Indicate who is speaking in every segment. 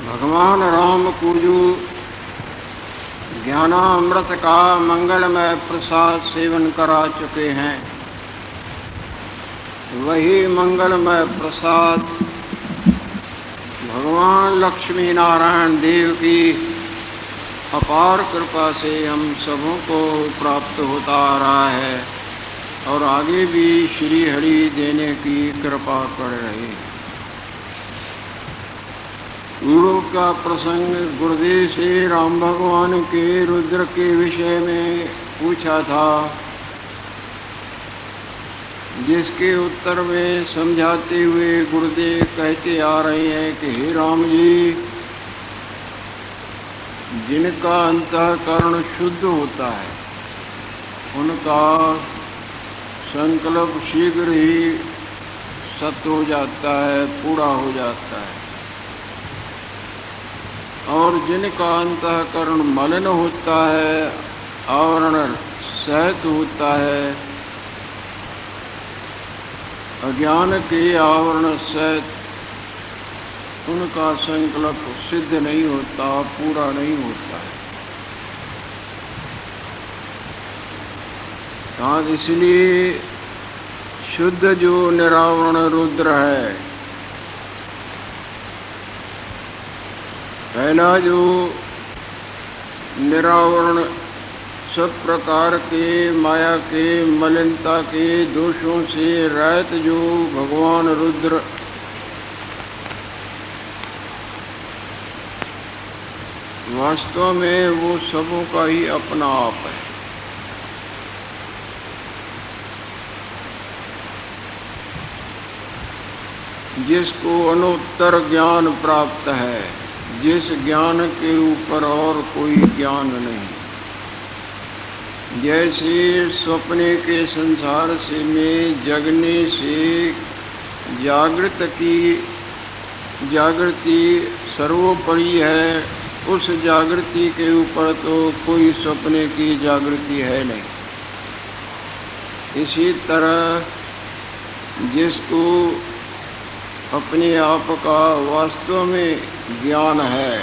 Speaker 1: भगवान राम कुरजू ज्ञानामृत का मंगलमय प्रसाद सेवन करा चुके हैं। वही मंगलमय प्रसाद भगवान लक्ष्मी नारायण देव की अपार कृपा से हम सबों को प्राप्त होता आ रहा है और आगे भी श्री हरि देने की कृपा कर रहे हैं। पूर्व का प्रसंग गुरुदेव से राम भगवान के रुद्र के विषय में पूछा था, जिसके उत्तर में समझाते हुए गुरुदेव कहते आ रहे हैं कि हे राम जी, जिनका अंतःकरण शुद्ध होता है उनका संकल्प शीघ्र ही सत्य हो जाता है, पूरा हो जाता है। और जिनका अंतःकरण मलिन होता है, आवरण सहित होता है, अज्ञान के आवरण सहित, उनका संकल्प सिद्ध नहीं होता, पूरा नहीं होता है। इसलिए शुद्ध जो निरावरण रुद्र है, पहला जो निरावरण सब प्रकार के माया के मलिनता के दोषों से रहित जो भगवान रुद्र वास्तव में वो सबों का ही अपना आप है। जिसको अनुत्तर ज्ञान प्राप्त है, जिस ज्ञान के ऊपर और कोई ज्ञान नहीं। जैसे सपने के संसार से में जगने से जागृति सर्वोपरि है, उस जागृति के ऊपर तो कोई सपने की जागृति है नहीं। इसी तरह जिसको अपने आप का वास्तव में ज्ञान है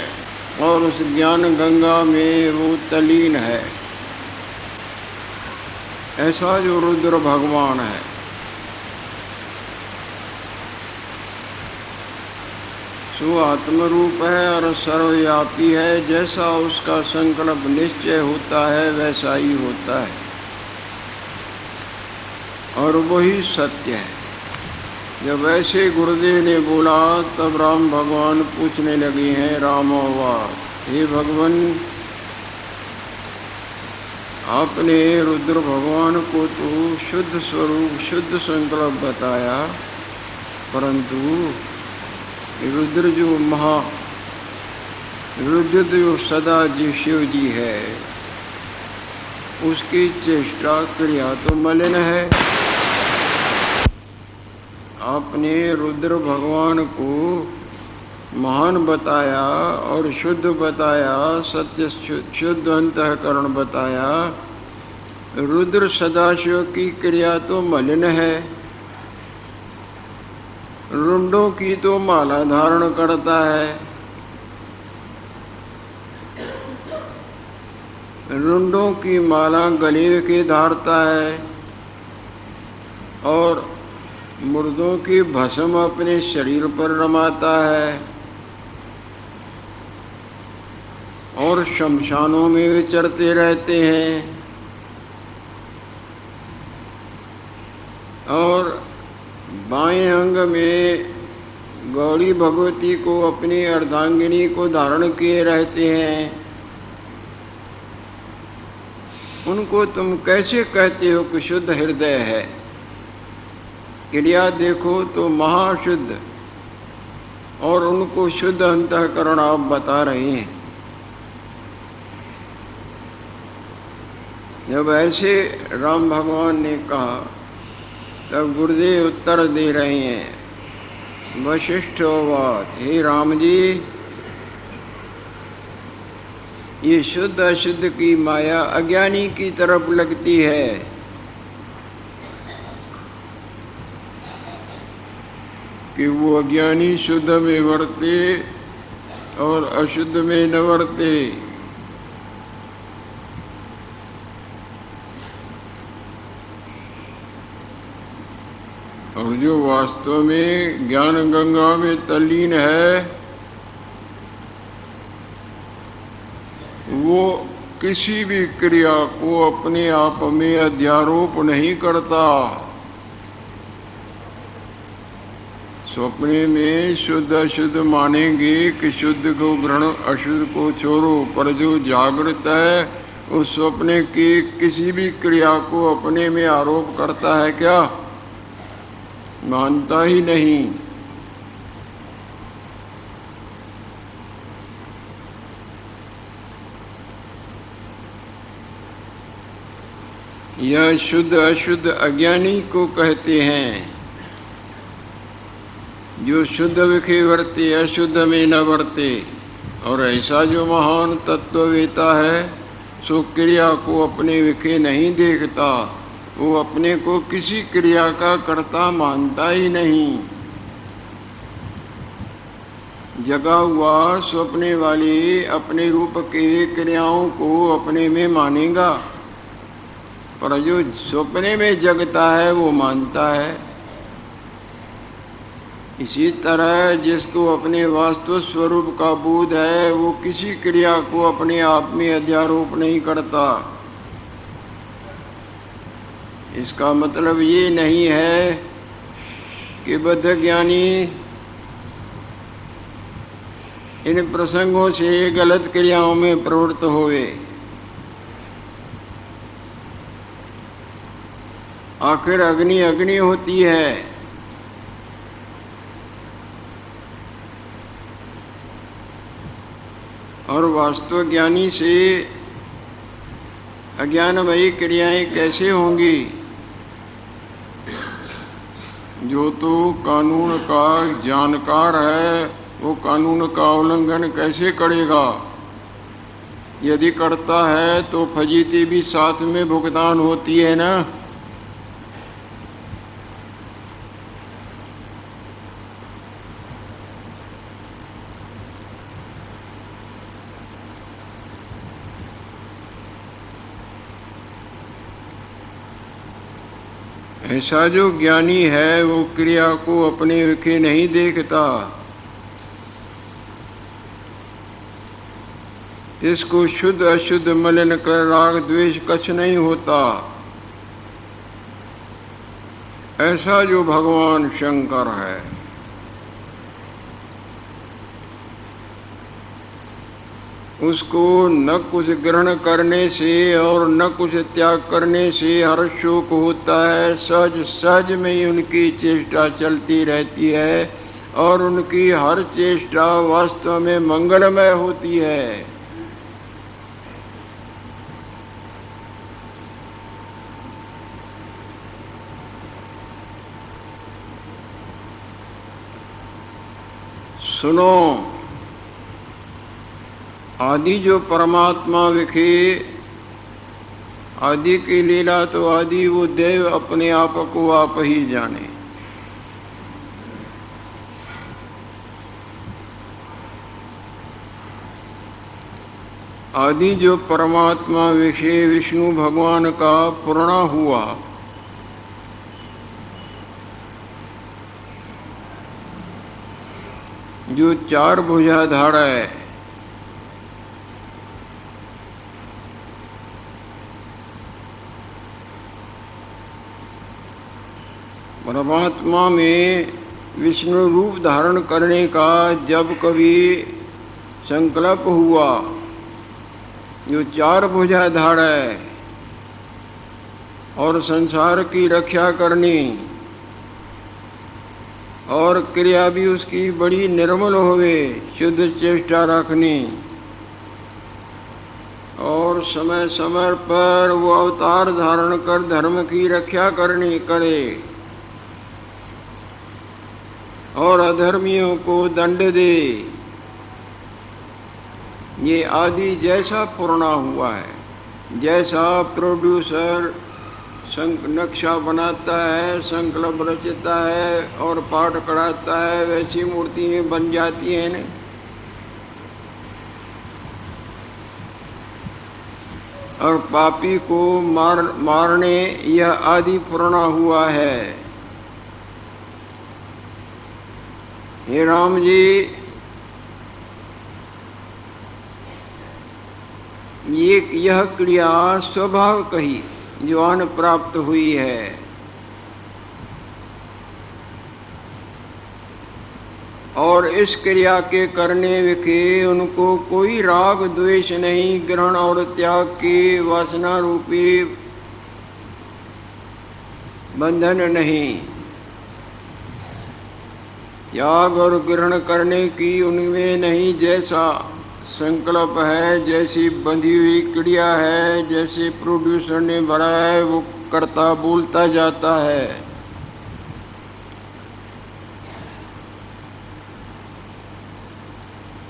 Speaker 1: और उस ज्ञान गंगा में वो तलीन है, ऐसा जो रुद्र भगवान है, सो आत्मरूप है और सर्वव्यापी है। जैसा उसका संकल्प निश्चय होता है वैसा ही होता है और वही सत्य है। जब ऐसे गुरुदेव ने बोला तब राम भगवान पूछने लगे हैं, रामोवार, हे भगवान, आपने रुद्र भगवान को तो शुद्ध स्वरूप शुद्ध संकल्प बताया, परंतु रुद्र जो सदा जी शिव जी है, उसकी चेष्टा क्रिया तो मलिन है। आपने रुद्र भगवान को महान बताया और शुद्ध बताया, सत्य शुद्ध अंतःकरण बताया। रुद्र सदाशिव की क्रिया तो मलिन है, रुंडों की तो माला धारण करता है, रुंडों की माला गले के धारता है और मुर्दों की भस्म अपने शरीर पर रमाता है और शमशानों में विचरते रहते हैं और बाएं अंग में गौरी भगवती को, अपनी अर्धांगिनी को धारण किए रहते हैं। उनको तुम कैसे कहते हो कि शुद्ध हृदय है? क्रिया देखो तो महाशुद्ध, और उनको शुद्ध अंतःकरण आप बता रहे हैं। जब ऐसे राम भगवान ने कहा तब गुरुदेव उत्तर दे रहे हैं, वशिष्ठ बात, हे राम जी, ये शुद्ध अशुद्ध की माया अज्ञानी की तरफ लगती है। कि वो अज्ञानी शुद्ध में वर्ते और अशुद्ध में न वर्ते। और जो वास्तव में ज्ञान गंगा में तल्लीन है, वो किसी भी क्रिया को अपने आप में अध्यारोप नहीं करता। स्वप्ने में शुद्ध अशुद्ध मानेंगे कि शुद्ध को ग्रहण अशुद्ध को छोड़ो, पर जो जागृत है उस स्वप्ने की किसी भी क्रिया को अपने में आरोप करता है क्या? मानता ही नहीं। यह शुद्ध अशुद्ध अज्ञानी को कहते हैं, जो शुद्ध विखे वर्ते अशुद्ध में न वर्ते। और ऐसा जो महान तत्ववेता है सो क्रिया को अपने विखे नहीं देखता, वो अपने को किसी क्रिया का कर्ता मानता ही नहीं। जगा हुआ स्वप्ने वाली अपने रूप के क्रियाओं को अपने में मानेगा, पर जो स्वप्ने में जगता है वो मानता है। इसी तरह जिसको अपने वास्तव स्वरूप का बोध है वो किसी क्रिया को अपने आप में अध्यारोप नहीं करता। इसका मतलब ये नहीं है कि बद्ध ज्ञानी इन प्रसंगों से गलत क्रियाओं में प्रवृत्त होवे। आखिर अग्नि अग्नि होती है, और वास्तव ज्ञानी से अज्ञानमयी क्रियाएं कैसे होंगी? जो तो कानून का जानकार है वो कानून का उल्लंघन कैसे करेगा? यदि करता है तो फजीती भी साथ में भुगतान होती है ना। ऐसा जो ज्ञानी है वो क्रिया को अपने विखे नहीं देखता। इसको शुद्ध अशुद्ध मलिन कर राग द्वेष कछ नहीं होता। ऐसा जो भगवान शंकर है, उसको न कुछ ग्रहण करने से और न कुछ त्याग करने से हर शोक होता है। सहज सहज में ही उनकी चेष्टा चलती रहती है और उनकी हर चेष्टा वास्तव में मंगलमय होती है। सुनो, आदि जो परमात्मा विखे, आदि की लीला तो आदि वो देव अपने आप को आप ही जाने। आदि जो परमात्मा विषय विष्णु भगवान का पूर्णा हुआ, जो चार भुजाधार है, परमात्मा में विष्णु रूप धारण करने का जब कभी संकल्प हुआ, जो चार भुजाधार है और संसार की रक्षा करनी और क्रिया भी उसकी बड़ी निर्मल होवे, शुद्ध चेष्टा रखनी और समय समय पर वो अवतार धारण कर धर्म की रक्षा करनी करे और अधर्मियों को दंड दे। ये आदि जैसा पूर्णा हुआ है, जैसा प्रोड्यूसर नक्शा बनाता है, संकल्प रचता है और पाठ कराता है, वैसी मूर्तियाँ बन जाती हैं न। और पापी को मारने यह आदि पूर्ण हुआ है। हे राम जी, यह क्रिया स्वभाव कही जो अन्न प्राप्त हुई है, और इस क्रिया के करने के उनको कोई राग द्वेष नहीं, ग्रहण और त्याग की वासना रूपी बंधन नहीं। त्याग और ग्रहण करने की उनमें नहीं, जैसा संकल्प है, जैसी बंधी हुई क्रिया है, जैसे प्रोड्यूसर ने भरा है वो करता बोलता जाता है।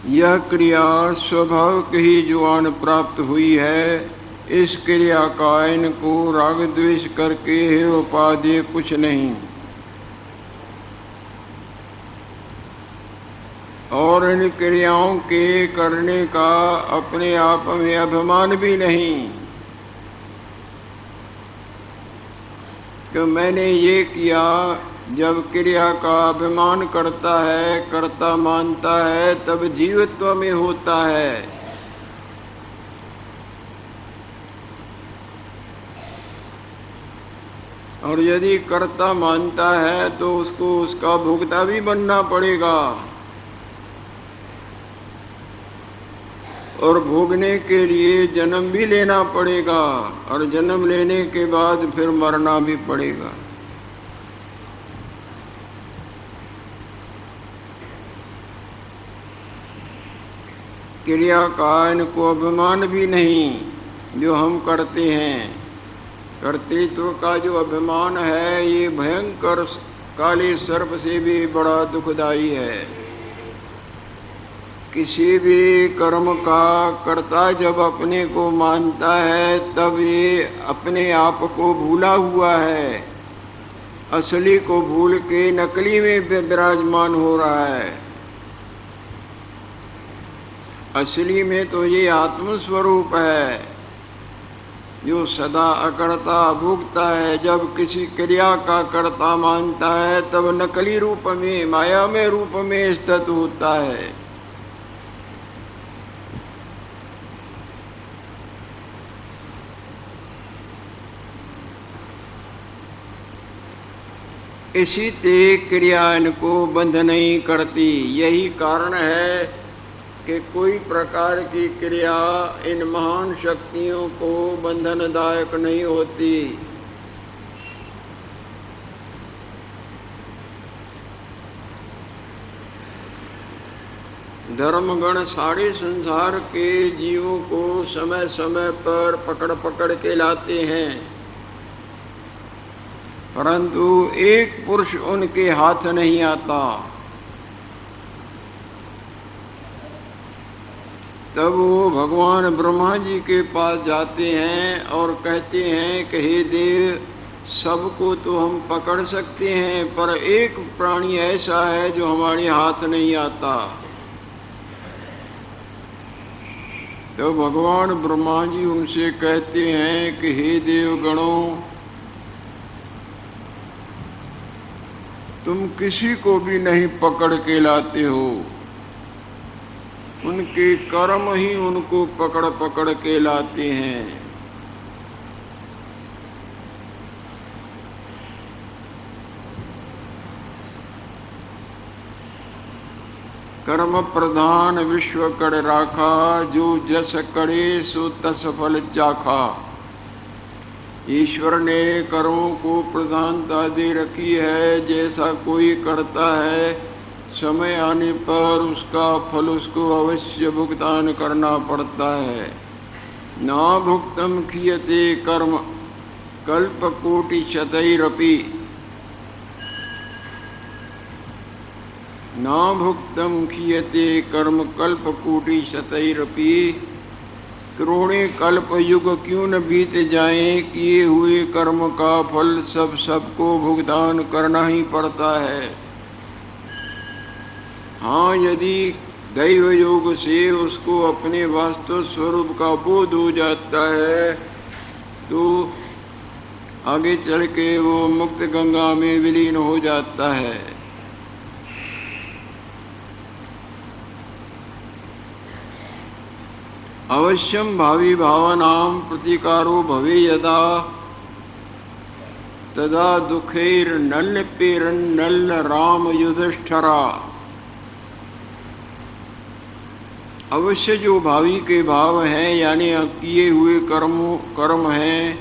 Speaker 1: यह क्रिया स्वभाव की ही जुआन प्राप्त हुई है। इस क्रिया का इनको राग द्वेष करके है उपादेय कुछ नहीं, और इन क्रियाओं के करने का अपने आप में अभिमान भी नहीं कि मैंने ये किया। जब क्रिया का अभिमान करता है, कर्ता मानता है, तब जीवत्व में होता है। और यदि कर्ता मानता है तो उसको उसका भोक्ता भी बनना पड़ेगा, और भोगने के लिए जन्म भी लेना पड़ेगा, और जन्म लेने के बाद फिर मरना भी पड़ेगा। क्रिया का इनको अभिमान भी नहीं जो हम करते हैं। कर्तृत्व का जो अभिमान है ये भयंकर काले सर्प से भी बड़ा दुखदाई है। किसी भी कर्म का कर्ता जब अपने को मानता है तब ये अपने आप को भूला हुआ है, असली को भूल के नकली में विराजमान हो रहा है। असली में तो ये आत्मस्वरूप है जो सदा अकर्ता भोगता है। जब किसी क्रिया का कर्ता मानता है तब नकली रूप में, माया में रूप में स्थित होता है। इसी ते क्रिया इनको बंध नहीं करती। यही कारण है कि कोई प्रकार की क्रिया इन महान शक्तियों को बंधनदायक नहीं होती। धर्मगण सारे संसार के जीवों को समय समय पर पकड़ पकड़ के लाते हैं, परंतु एक पुरुष उनके हाथ नहीं आता। तब वो भगवान ब्रह्मा जी के पास जाते हैं और कहते हैं कि हे देव, सबको तो हम पकड़ सकते हैं पर एक प्राणी ऐसा है जो हमारे हाथ नहीं आता। तो भगवान ब्रह्मा जी उनसे कहते हैं कि हे देवगणों, तुम किसी को भी नहीं पकड़ के लाते हो, उनके कर्म ही उनको पकड़ पकड़ के लाते हैं। कर्म प्रधान विश्व कर राखा, जो जस करे सो तस फल चाखा। ईश्वर ने कर्मों को प्रधानता दे रखी है। जैसा कोई करता है समय आने पर उसका फल उसको अवश्य भुगतान करना पड़ता है। ना भुक्तम कियते कर्म कल्पकोटि शतैरपि, ना भुक्तम कियते कर्म कल्पकोटि शतैरपि। करोड़े कल्प युग क्यों न बीत जाएं, किए हुए कर्म का फल सबको भुगतान करना ही पड़ता है। हाँ, यदि दैव योग से उसको अपने वास्तव स्वरूप का बोध हो जाता है, तो आगे चल के वो मुक्त गंगा में विलीन हो जाता है। अवश्यम भावी भावनाम प्रतिकारो भवे यदा तदा दुखैर नल पेरन नल राम युधिष्ठिरा। अवश्य जो भावी के भाव हैं यानी किए हुए कर्म हैं,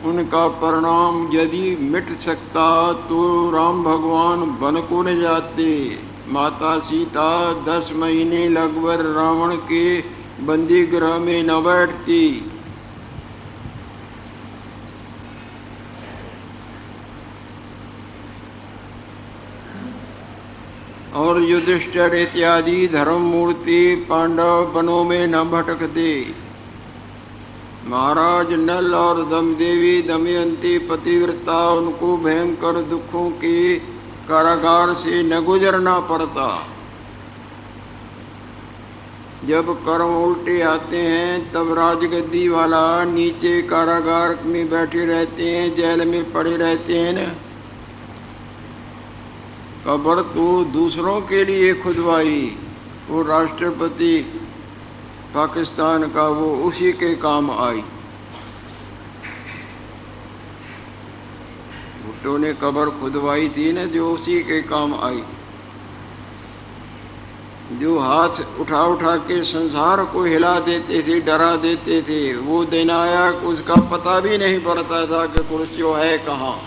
Speaker 1: उनका परिणाम यदि मिट सकता तो राम भगवान वन को न जाते, माता सीता 10 महीने लगभग रावण के बंदी गृह में न बैठती। और युधिष्ठिर इत्यादि धर्म मूर्ति पांडव वनों में न भटकते। महाराज नल और दमदेवी दमयंती पतिव्रता, उनको भयंकर दुखों के कारागार से न गुजरना पड़ता। जब कर्म उल्टे आते हैं तब राजगद्दी वाला नीचे कारागार में बैठे रहते हैं, जेल में पड़े रहते हैं न। कब्र तो दूसरों के लिए खुदवाई, वो राष्ट्रपति पाकिस्तान का वो उसी के काम आई। भुट्टो ने कब्र खुदवाई थी न, जो उसी के काम आई। जो हाथ उठा उठा के संसार को हिला देते थे, डरा देते थे, वो दिन आया उसका पता भी नहीं पड़ता था कि कुर्सियों है कहाँ।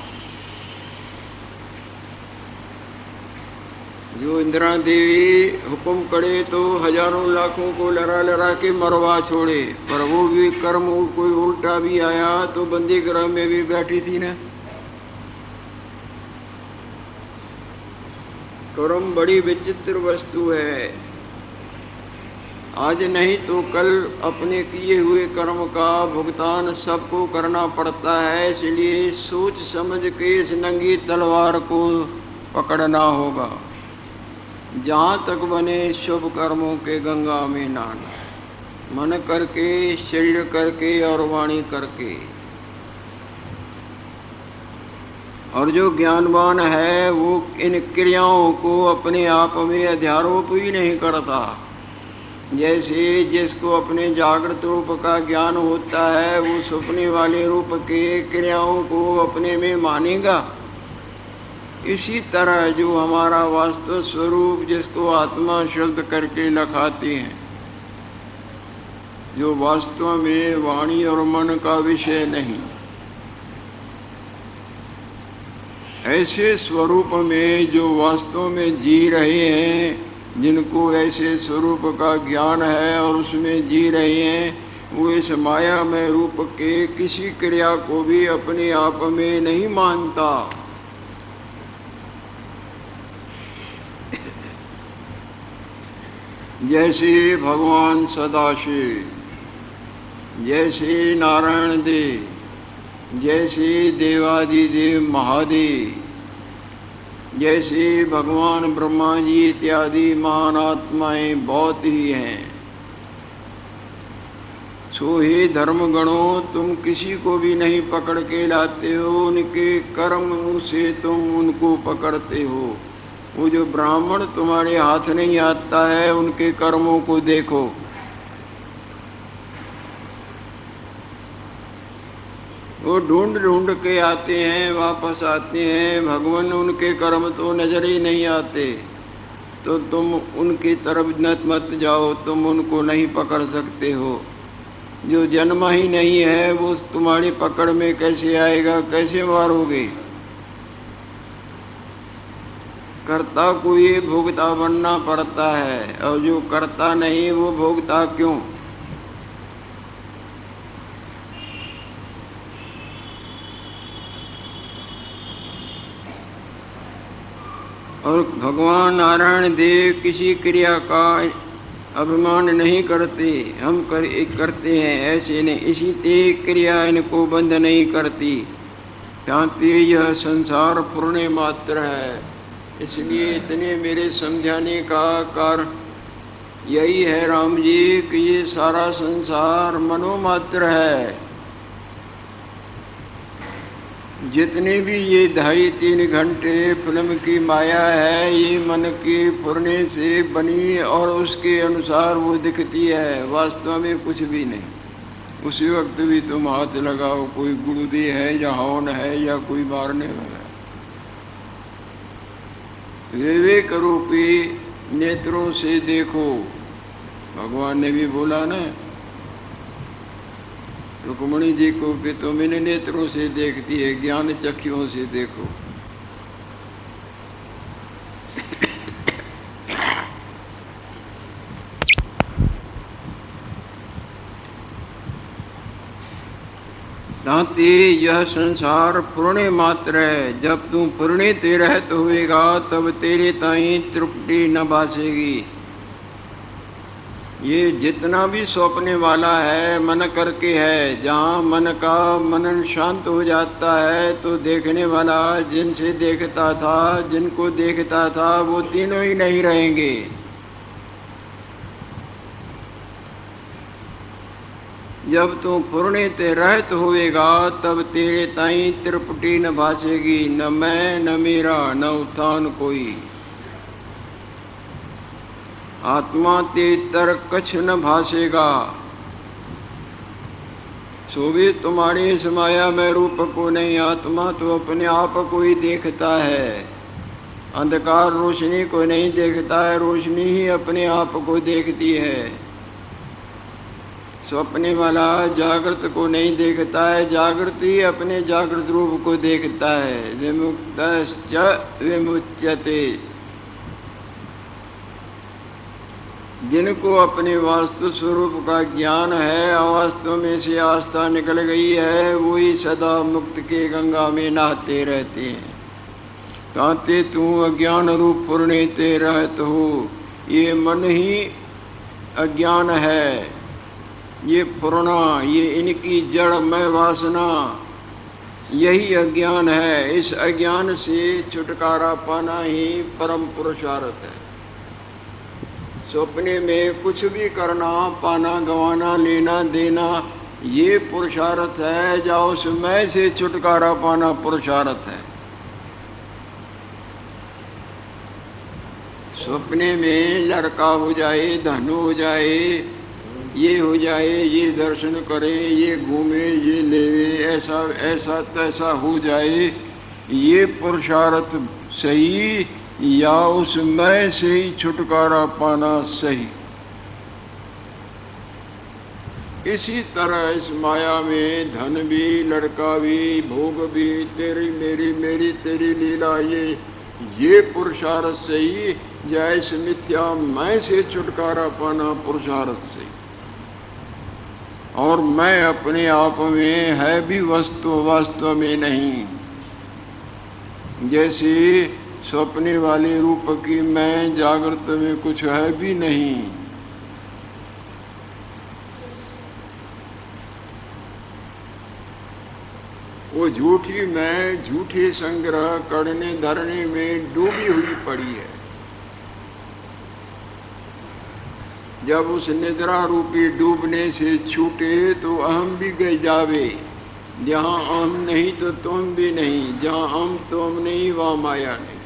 Speaker 1: जो इंदिरा देवी हुक्म करे तो हजारों लाखों को लड़ा लड़ा के मरवा छोड़े, पर वो भी कर्म कोई उल्टा भी आया तो बंदी गृह में भी बैठी थी ना। कर्म बड़ी विचित्र वस्तु है। आज नहीं तो कल अपने किए हुए कर्म का भुगतान सबको करना पड़ता है, इसलिए सोच समझ के इस नंगी तलवार को पकड़ना होगा। जहाँ तक बने शुभ कर्मों के गंगा में नहाना, मन करके, शरीर करके और वाणी करके। और जो ज्ञानवान है वो इन क्रियाओं को अपने आप में अध्यारोप ही नहीं करता। जैसे जिसको अपने जागृत रूप का ज्ञान होता है, वो सपने वाले रूप के क्रियाओं को अपने में मानेगा। इसी तरह जो हमारा वास्तव स्वरूप, जिसको आत्मा शब्द करके लखाते हैं, जो वास्तव में वाणी और मन का विषय नहीं, ऐसे स्वरूप में जो वास्तव में जी रहे हैं, जिनको ऐसे स्वरूप का ज्ञान है और उसमें जी रहे हैं, वो इस माया में रूप के किसी क्रिया को भी अपने आप में नहीं मानता। जैसे भगवान सदाशिव, जैसे नारायण देव, जैसे देवादिदेव महादेव, जैसे भगवान ब्रह्मा जी इत्यादि महान आत्माएं बहुत ही हैं। सो हे धर्मगणों, तुम किसी को भी नहीं पकड़ के लाते हो, उनके कर्म से तुम उनको पकड़ते हो। वो जो ब्राह्मण तुम्हारे हाथ नहीं आता है, उनके कर्मों को देखो। वो ढूंढ ढूंढ के आते हैं, वापस आते हैं, भगवान उनके कर्म तो नजर ही नहीं आते। तो तुम उनकी तरफ मत जाओ, तुम उनको नहीं पकड़ सकते हो। जो जन्म ही नहीं है वो तुम्हारी पकड़ में कैसे आएगा, कैसे मारोगे? कर्ता को ये भोगता बनना पड़ता है, और जो करता नहीं वो भोगता क्यों? और भगवान नारायण देव किसी क्रिया का अभिमान नहीं करते। हम करते हैं, ऐसे नहीं। इसी ते क्रिया इनको बंद नहीं करती। क्योंकि यह संसार पूर्ण मात्र है। इसलिए इतने मेरे समझाने का कारण यही है राम जी कि ये सारा संसार मनोमात्र है। जितने भी ये 2.5-3 घंटे फिल्म की माया है, ये मन के फुरने से बनी और उसके अनुसार वो दिखती है, वास्तव में कुछ भी नहीं। उसी वक्त भी तुम हाथ लगाओ, कोई गुरुदेव है या हवन है या कोई मारने वाला है। विवेक रूपी नेत्रों से देखो, भगवान ने भी बोला ना रुक्मणी जी को कि तुम इन नेत्रों से देखती है, ज्ञान चक्षुओं से देखो। तांति यह संसार पूर्ण मात्र है। जब तू पूर्ण ते रहत होएगा तब तेरे ताई तृप्ति न बासेगी। ये जितना भी सौंपने वाला है मन करके है। जहाँ मन का मनन शांत हो जाता है तो देखने वाला जिनसे देखता था, जिनको देखता था, वो तीनों ही नहीं रहेंगे। जब तू पूर्ण ते रहत होएगा तब तेरे ताई तृप्ति न भासेगी। न मैं न मेरा न उत्थान कोई। आत्मा ते तर कछ न भासेगा। सो भी तुम्हारी इस माया में रूप को नहीं, आत्मा तो अपने आप को ही देखता है। अंधकार रोशनी को नहीं देखता है, रोशनी ही अपने आप को देखती है। स्वप्ने वाला जागृत को नहीं देखता है, जागृत ही अपने जागृत रूप को देखता है। विमुक्तश्च विमुच्यते। जिनको अपने वास्तु स्वरूप का ज्ञान है, अवास्तव में से आस्था निकल गई है, वही सदा मुक्त के गंगा में नहाते रहते हैं। ताते तू अज्ञान रूप पूर्ण ते रहत हो। ये मन ही अज्ञान है, ये पूर्णा, ये इनकी जड़ में वासना, यही अज्ञान है। इस अज्ञान से छुटकारा पाना ही परम पुरुषार्थ है। सपने में कुछ भी करना, पाना, गंवाना, लेना देना, ये पुरुषार्थ है। जाओ उस मैं से छुटकारा पाना पुरुषार्थ है। सपने में लड़का हो जाए, धन हो जाए, ये हो जाए, ये दर्शन करे, ये घूमे, ये लेवे, ऐसा ऐसा तैसा हो जाए, ये पुरुषार्थ सही या उस मैं से ही छुटकारा पाना सही। इसी तरह इस माया में धन भी, लड़का भी, भोग भी, तेरी मेरी मेरी तेरी लीला, ये पुरुषार्थ सही या इस मिथ्या मैं से छुटकारा पाना पुरुषार्थ सही। और मैं अपने आप में है भी वस्तु, वास्तव में नहीं। जैसे स्वप्ने वाले रूप की मैं जागृत में कुछ है भी नहीं। वो झूठी मैं झूठे संग्रह करने धरने में डूबी हुई पड़ी है। जब उस निद्रा रूपी डूबने से छूटे तो अहम भी गए जावे। जहाँ अहम नहीं तो तुम भी नहीं, जहाँ अहम तुम नहीं वहाँ माया नहीं।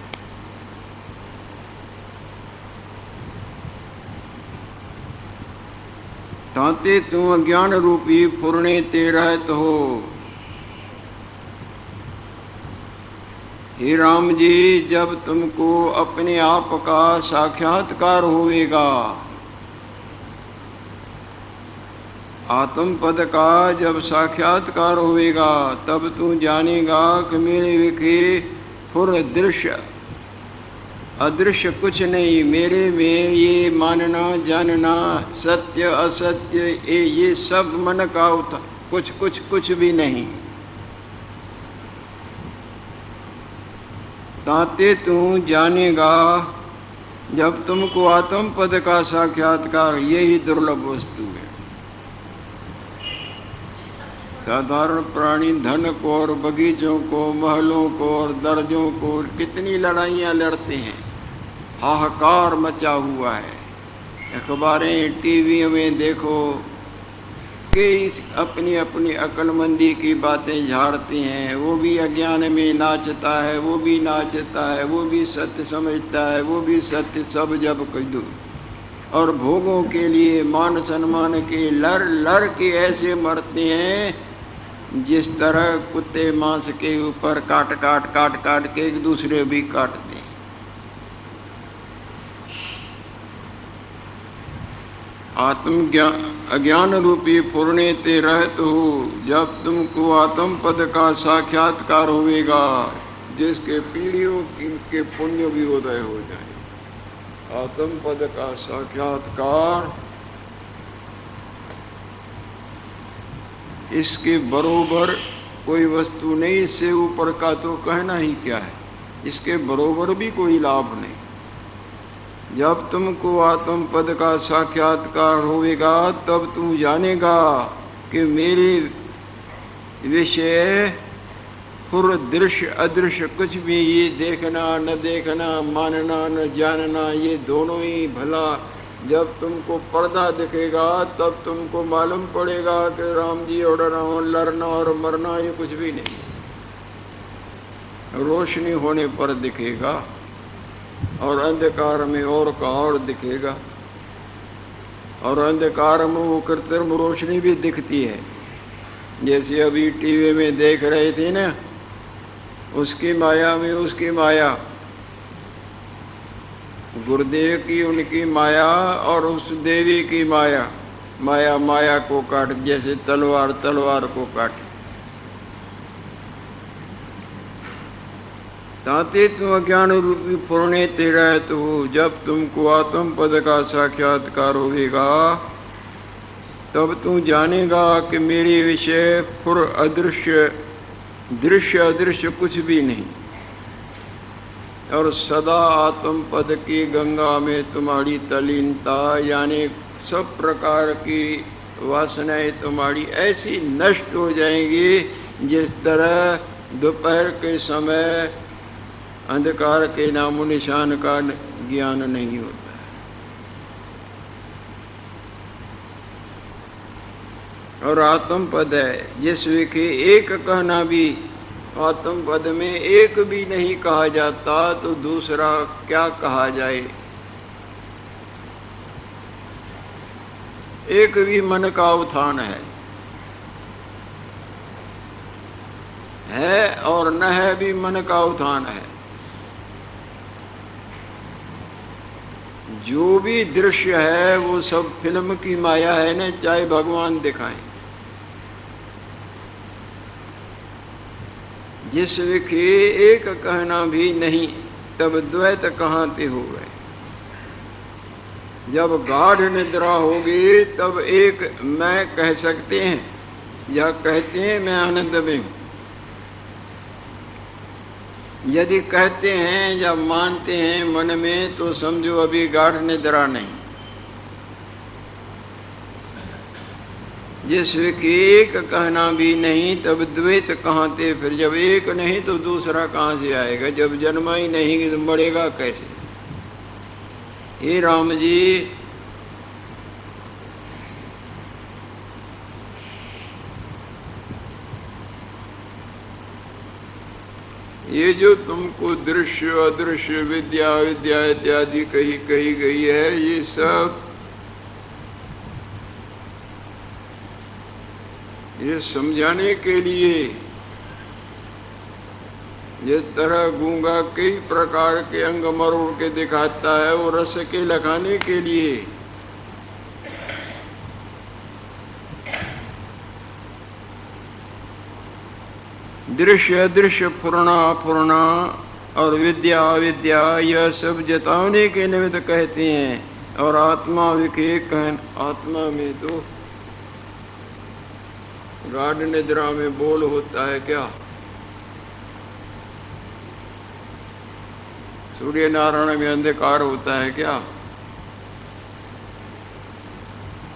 Speaker 1: ताते तू अज्ञान रूपी पूर्णे ते रहत हो। हे राम जी, जब तुमको अपने आप का साक्षात्कार होवेगा, आत्म पद का जब साक्षात्कार होवेगा, तब तू जानेगा कि मेरे विखे फुर दृश्य अदृश्य कुछ नहीं। मेरे में ये मानना जानना, सत्य असत्य, ये सब मन का कुछ भी नहीं। ताते तू जानेगा जब तुमको आत्म पद का साक्षात्कार, यही दुर्लभ वस्तु है। साधारण प्राणी धन को और बगीचों को, महलों को और दर्जों को कितनी लड़ाइयाँ लड़ते हैं। हाहाकार मचा हुआ है। अखबारें, टीवी में देखो कि अपनी अपनी अक्लमंदी की बातें झाड़ते हैं। वो भी अज्ञान में नाचता है, वो भी नाचता है, वो भी सत्य समझता है, वो भी सत्य, सब जब कदू। और भोगों के लिए, मान सम्मान के लड़ लड़ के ऐसे मरते हैं जिस तरह कुत्ते मांस के ऊपर काट काट काट काट के एक दूसरे भी काटते हैं। अज्ञान रूपी फुरने ते रहत हो, जब तुमको आत्म पद का साक्षात्कार होगा, जिसके पीढ़ियों के पुण्य भी उदय हो जाए। आत्म पद का साक्षात्कार, इसके बरोबर कोई वस्तु नहीं। इससे ऊपर का तो कहना ही क्या है, इसके बरोबर भी कोई लाभ नहीं। जब तुमको आत्म पद का साक्षात्कार होगा, तब तुम जानेगा कि मेरे विषय पुर दृश्य अदृश्य कुछ भी, ये देखना न देखना, मानना न जानना, ये दोनों ही भला। जब तुमको पर्दा दिखेगा तब तुमको मालूम पड़ेगा कि राम जी और रावण, लड़ना और मरना ये कुछ भी नहीं। रोशनी होने पर दिखेगा और अंधकार में और का और दिखेगा। और अंधकार में वो कृत्रिम रोशनी भी दिखती है। जैसे अभी टीवी में देख रहे थे ना, उसकी माया में उसकी माया, गुरुदेव की उनकी माया और उस देवी की माया, माया माया को काट, जैसे तलवार तलवार को काटे। ताते तुम अज्ञान रूपी पुरने ते रहत हो, जब तुमको आत्म पद का साक्षात्कार होगा, तब तू जानेगा कि मेरे विषय पुर अदृश्य, दृश्य अदृश्य कुछ भी नहीं। और सदा आत्म पद की गंगा में तुम्हारी तलीनता, यानी सब प्रकार की वासनाएं तुम्हारी ऐसी नष्ट हो जाएंगी जिस तरह दोपहर के समय अंधकार के नामो निशान का ज्ञान नहीं होता। और आत्म पद है जिस विखे एक कहना भी, आत्म पद में एक भी नहीं कहा जाता तो दूसरा क्या कहा जाए। एक भी मन का उत्थान है और न है भी मन का उत्थान है। जो भी दृश्य है वो सब फिल्म की माया है न, चाहे भगवान दिखाएं। जिस विखे एक कहना भी नहीं, तब द्वैत कहाँ ते हो गए। जब गाढ़ निद्रा होगी तब एक मैं कह सकते हैं, या कहते हैं मैं आनंद में हूं। यदि कहते हैं या मानते हैं मन में, तो समझो अभी गाढ़ निद्रा नहीं। जिस विखे एक कहना भी नहीं, तब द्वैत कहाँ थे। फिर जब एक नहीं तो दूसरा कहाँ से आएगा। जब जन्मा ही नहीं तो मरेगा कैसे। हे राम जी, ये जो तुमको दृश्य अदृश्य विद्या विद्या इत्यादि कही गई है, ये सब ये समझाने के लिए, जिस तरह गूंगा कई प्रकार के अंग मरोड़ के दिखाता है, वो रस के लगाने के लिए। दृश्य अदृश्य, पूर्णा अपूर्णा और विद्या अविद्या, यह सब जताने के निमित्त कहते हैं। और आत्मा विखे कहन, आत्मा में तो गाढ़ निद्रा में बोल होता है क्या। सूर्य नारायण में अंधकार होता है क्या।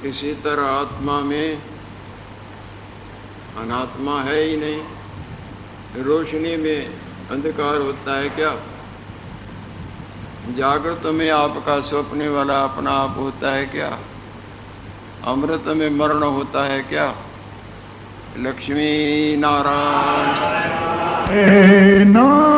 Speaker 1: इसी तरह आत्मा में अनात्मा है ही नहीं। रोशनी में अंधकार होता है क्या? जागृत में आपका स्वप्न वाला अपना आप होता है क्या? अमृत में मरण होता है क्या? लक्ष्मी नारायण।